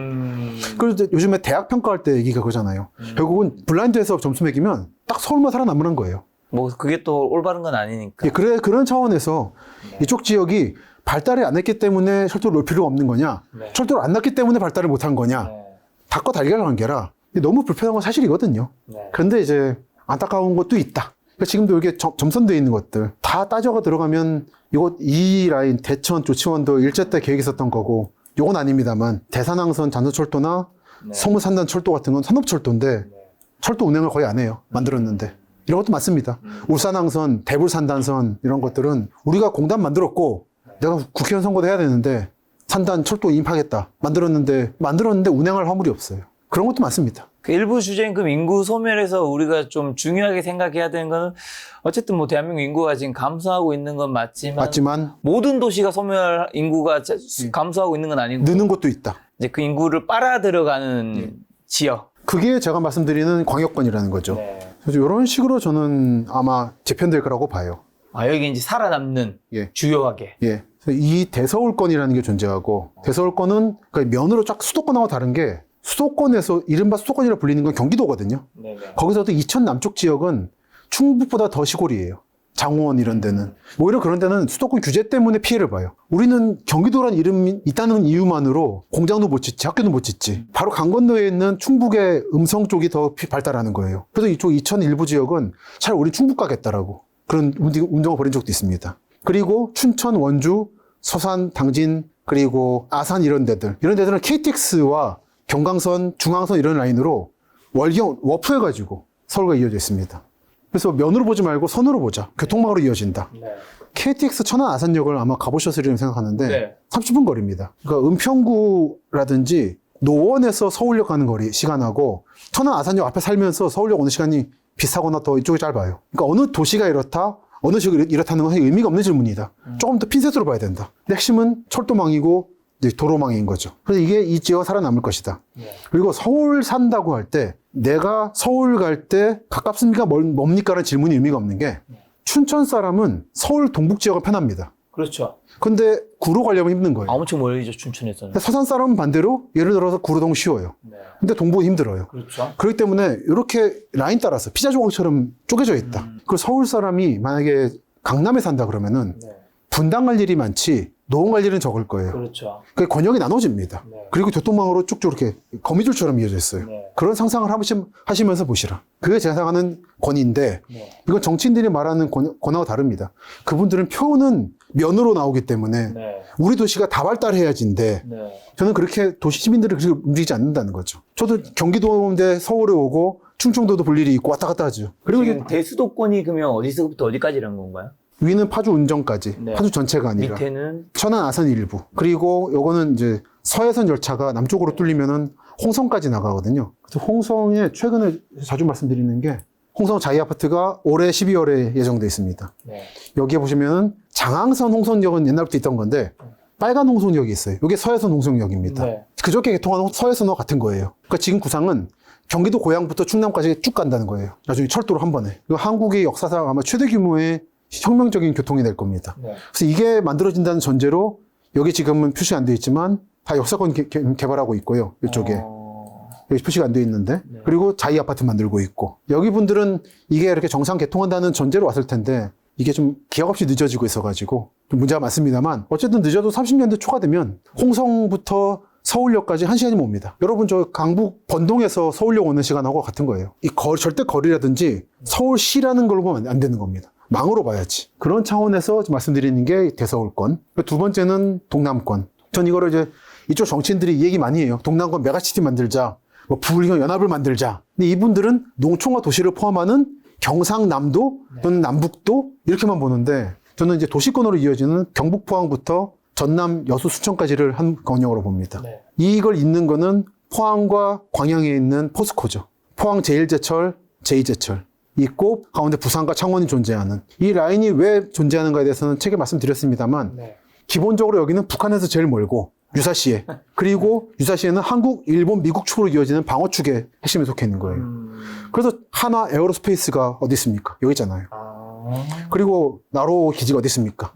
그래서 요즘에 대학 평가할 때 얘기가 그거잖아요. 결국은 블라인드에서 점수 매기면 딱 서울만 살아남는 거예요. 뭐 그게 또 올바른 건 아니니까. 예, 그런 차원에서 이쪽 지역이 발달이 안 했기 때문에 철도를 놓을 필요가 없는 거냐, 네. 철도를 안 났기 때문에 발달을 못한 거냐, 네. 닭과 달걀 관계라 너무 불편한 건 사실이거든요. 네. 그런데 이제 안타까운 것도 있다. 그러니까 지금도 이렇게 점선되어 있는 것들 다 따져가 들어가면 이 라인 대천, 조치원도 일제 때 계획이 있었던 거고, 요건 아닙니다만 대산항선 잔선철도나 네. 성문산단 철도 같은 건 산업철도인데 철도 운행을 거의 안 해요. 만들었는데. 이런 것도 많습니다. 울산항선, 대불산단선 이런 것들은 우리가 공단 만들었고 내가 국회의원 선거도 해야 되는데 산단 철도 인파하겠다. 만들었는데 운행할 화물이 없어요. 그런 것도 많습니다. 그 일부 주제인 그 인구 소멸에서 우리가 좀 중요하게 생각해야 되는 거는 어쨌든 뭐 대한민국 인구가 지금 감소하고 있는 건 맞지만 모든 도시가 소멸 인구가 감소하고 있는 건 아니고 느는 것도 있다. 이제 그 인구를 빨아 들어가는 지역. 그게 제가 말씀드리는 광역권이라는 거죠. 네. 그래서 이런 식으로 저는 아마 재편될 거라고 봐요. 아, 여기 이제 살아남는 예. 주요하게. 예. 그래서 이 대서울권이라는 게 존재하고, 대서울권은 그러니까 면으로 쫙 수도권하고 다른 게, 수도권에서 이른바 수도권이라 불리는 건 경기도거든요. 네네. 거기서도 이천 남쪽 지역은 충북보다 더 시골이에요. 장원 이런 데는. 오히려 그런 데는 수도권 규제 때문에 피해를 봐요. 우리는 경기도란 이름이 있다는 이유만으로 공장도 못 짓지, 학교도 못 짓지. 바로 강 건너에 있는 충북의 음성 쪽이 더 발달하는 거예요. 그래서 이쪽 이천 일부 지역은 차라리 우리 충북 가겠다라고 그런 운동을 벌인 적도 있습니다. 그리고 춘천, 원주, 서산, 당진, 그리고 아산 이런 데들은 KTX와 경강선, 중앙선 이런 라인으로 워프해가지고 서울과 이어져 있습니다. 그래서 면으로 보지 말고 선으로 보자. 교통망으로 이어진다. 네. KTX 천안 아산역을 아마 가보셨으리라 생각하는데 네. 30분 거리입니다. 그러니까 은평구라든지 노원에서 서울역 가는 거리 시간하고 천안 아산역 앞에 살면서 서울역 오는 시간이 비슷하거나 더 이쪽이 짧아요. 그러니까 어느 도시가 이렇다, 어느 지역이 이렇다는 건 의미가 없는 질문이다. 조금 더 핀셋으로 봐야 된다. 근데 핵심은 철도망이고 도로망인 거죠. 그래서 이게 이 지역은 살아남을 것이다. 네. 그리고 서울 산다고 할 때 내가 서울 갈 때 가깝습니까? 뭡니까라는 질문이 의미가 없는 게, 춘천 사람은 서울 동북 지역은 편합니다. 그렇죠. 근데 구로 가려면 힘든 거예요. 엄청 멀리죠, 춘천에서는. 근데 서산 사람은 반대로 예를 들어서 구로동 쉬워요. 네. 근데 동부는 힘들어요. 그렇죠. 그렇기 때문에 이렇게 라인 따라서 피자 조각처럼 쪼개져 있다. 그 서울 사람이 만약에 강남에 산다 그러면은 네. 분당 갈 일이 많지 노원 갈 일은 적을 거예요. 그렇죠. 그 권역이 나눠집니다. 네. 그리고 교통망으로 쭉쭉 이렇게 거미줄처럼 이어져 있어요. 네. 그런 상상을 하시면서 보시라. 그게 제가 생각하는 권위인데, 네. 이건 정치인들이 말하는 권하고 다릅니다. 그분들은 표는 면으로 나오기 때문에 네. 우리 도시가 다 발달해야지인데, 네. 저는 그렇게 도시 시민들을 그렇게 움직이지 않는다는 거죠. 저도 경기도인데 서울에 오고 충청도도 볼 일이 있고 왔다 갔다 하죠. 그리고 이게 지금 대수도권이 그러면 어디서부터 어디까지라는 건가요? 위는 파주 운정까지, 네. 파주 전체가 아니라 밑에는 천안 아산 일부, 그리고 요거는 이제 서해선 열차가 남쪽으로 뚫리면은 홍성까지 나가거든요. 그래서 홍성에 최근에 자주 말씀드리는 게, 홍성 자이 아파트가 올해 12월에 예정돼 있습니다. 네. 여기에 보시면은 장항선 홍성역은 옛날부터 있던 건데 빨간 홍성역이 있어요. 이게 서해선 홍성역입니다. 네. 그저께 개통한 서해선과 같은 거예요. 그러니까 지금 구상은 경기도 고양부터 충남까지 쭉 간다는 거예요. 나중에 철도로 한 번에. 이거 한국의 역사상 아마 최대 규모의 혁명적인 교통이 될 겁니다. 네. 그래서 이게 만들어진다는 전제로 여기 지금은 표시 안 돼 있지만 다 역사권 개발하고 있고요. 이쪽에. 여기 표시가 안 돼 있는데. 네. 그리고 자이 아파트 만들고 있고. 여기 분들은 이게 이렇게 정상 개통한다는 전제로 왔을 텐데 이게 좀 기약 없이 늦어지고 있어가지고 좀 문제가 많습니다만, 어쨌든 늦어도 30년대 초가 되면 홍성부터 서울역까지 1시간이면 옵니다. 여러분 저 강북 번동에서 서울역 오는 시간하고 같은 거예요. 이 절대 거리라든지 서울시라는 걸로 보면 안 되는 겁니다. 망으로 봐야지. 그런 차원에서 말씀드리는 게 대서울권. 두 번째는 동남권. 전 이거를 이제 이쪽 정치인들이 이 얘기 많이 해요. 동남권 메가시티 만들자. 뭐 부울경 연합을 만들자. 근데 이분들은 농촌과 도시를 포함하는 경상남도 또는 남북도 이렇게만 보는데, 저는 이제 도시권으로 이어지는 경북 포항부터 전남 여수 순천까지를 한 권역으로 봅니다. 네. 이걸 잇는 거는 포항과 광양에 있는 포스코죠. 포항 제1제철, 제2제철. 있고 가운데 부산과 창원이 존재하는 이 라인이 왜 존재하는가에 대해서는 책에 말씀드렸습니다만, 네. 기본적으로 여기는 북한에서 제일 멀고 유사시에. 그리고 유사시에는 한국, 일본, 미국 축으로 이어지는 방어축의 핵심에 속해 있는 거예요. 그래서 한화 에어로스페이스가 어디 있습니까? 여기 있잖아요. 그리고 나로 기지가 어디 있습니까?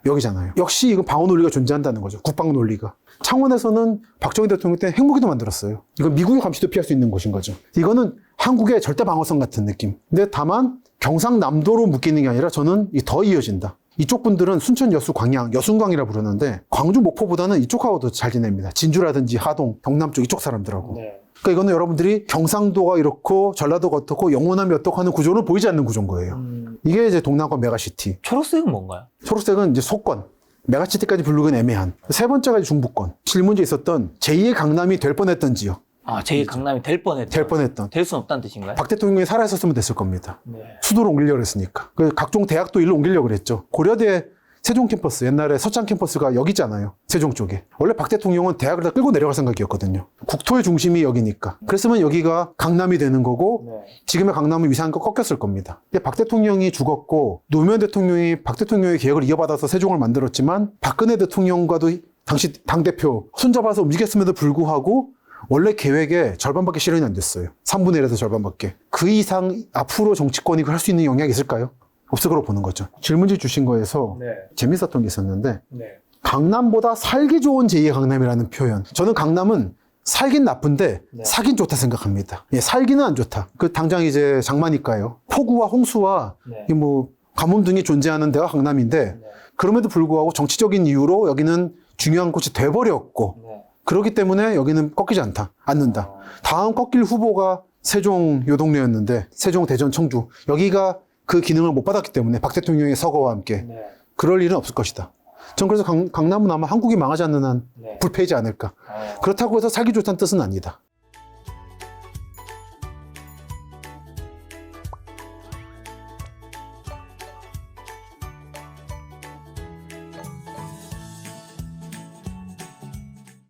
여기잖아요. 역시 이건 방어 논리가 존재한다는 거죠. 국방 논리가. 창원에서는 박정희 대통령 때 핵무기도 만들었어요. 이건 미국의 감시도 피할 수 있는 곳인 거죠. 이거는 한국의 절대 방어성 같은 느낌. 근데 다만 경상남도로 묶이는 게 아니라 저는 더 이어진다. 이쪽 분들은 순천, 여수, 광양, 여순광이라 부르는데 광주, 목포보다는 이쪽하고도 잘 지냅니다. 진주라든지 하동, 경남 쪽 이쪽 사람들하고. 그러니까 이거는 여러분들이 경상도가 이렇고 전라도가 어떻고 영호남이 어떻고 하는 구조는 보이지 않는 구조인 거예요. 이게 이제 동남권 메가시티. 초록색은 뭔가요? 초록색은 이제 속권. 메가시티까지 부르기는 애매한. 세 번째가 이제 중부권. 질문지에 있었던 제2의 강남이 될 뻔했던 지역. 제 강남이 될 뻔했던. 될 수는 없다는 뜻인가요? 박 대통령이 살아있었으면 됐을 겁니다. 네. 수도를 옮기려고 했으니까. 각종 대학도 일로 옮기려고 그랬죠. 고려대 세종 캠퍼스, 옛날에 서창 캠퍼스가 여기 있잖아요. 세종 쪽에. 원래 박 대통령은 대학을 다 끌고 내려갈 생각이었거든요. 국토의 중심이 여기니까. 그랬으면 여기가 강남이 되는 거고 지금의 강남은 위상과 꺾였을 겁니다. 근데 박 대통령이 죽었고 노무현 대통령이 박 대통령의 계획을 이어받아서 세종을 만들었지만 박근혜 대통령과도 당시 당대표 손잡아서 움직였음에도 불구하고 원래 계획의 절반밖에 실현이 안 됐어요. 3분의 1에서 절반밖에. 그 이상 앞으로 정치권이 할 수 있는 영향이 있을까요? 없을 거로 보는 거죠. 질문지 주신 거에서 재밌었던 게 있었는데 강남보다 살기 좋은 제2의 강남이라는 표현. 저는 강남은 살긴 나쁜데 사긴 좋다 생각합니다. 예, 살기는 안 좋다. 당장 이제 장마니까요. 폭우와 홍수와 가뭄 등이 존재하는 데가 강남인데 그럼에도 불구하고 정치적인 이유로 여기는 중요한 곳이 돼버렸고 그렇기 때문에 여기는 꺾이지 않는다. 다음 꺾일 후보가 세종 요 동네였는데 세종, 대전, 청주 여기가 그 기능을 못 받았기 때문에 박 대통령의 서거와 함께 그럴 일은 없을 것이다. 전 그래서 강남은 아마 한국이 망하지 않는 한 불패이지 않을까. 그렇다고 해서 살기 좋다는 뜻은 아니다.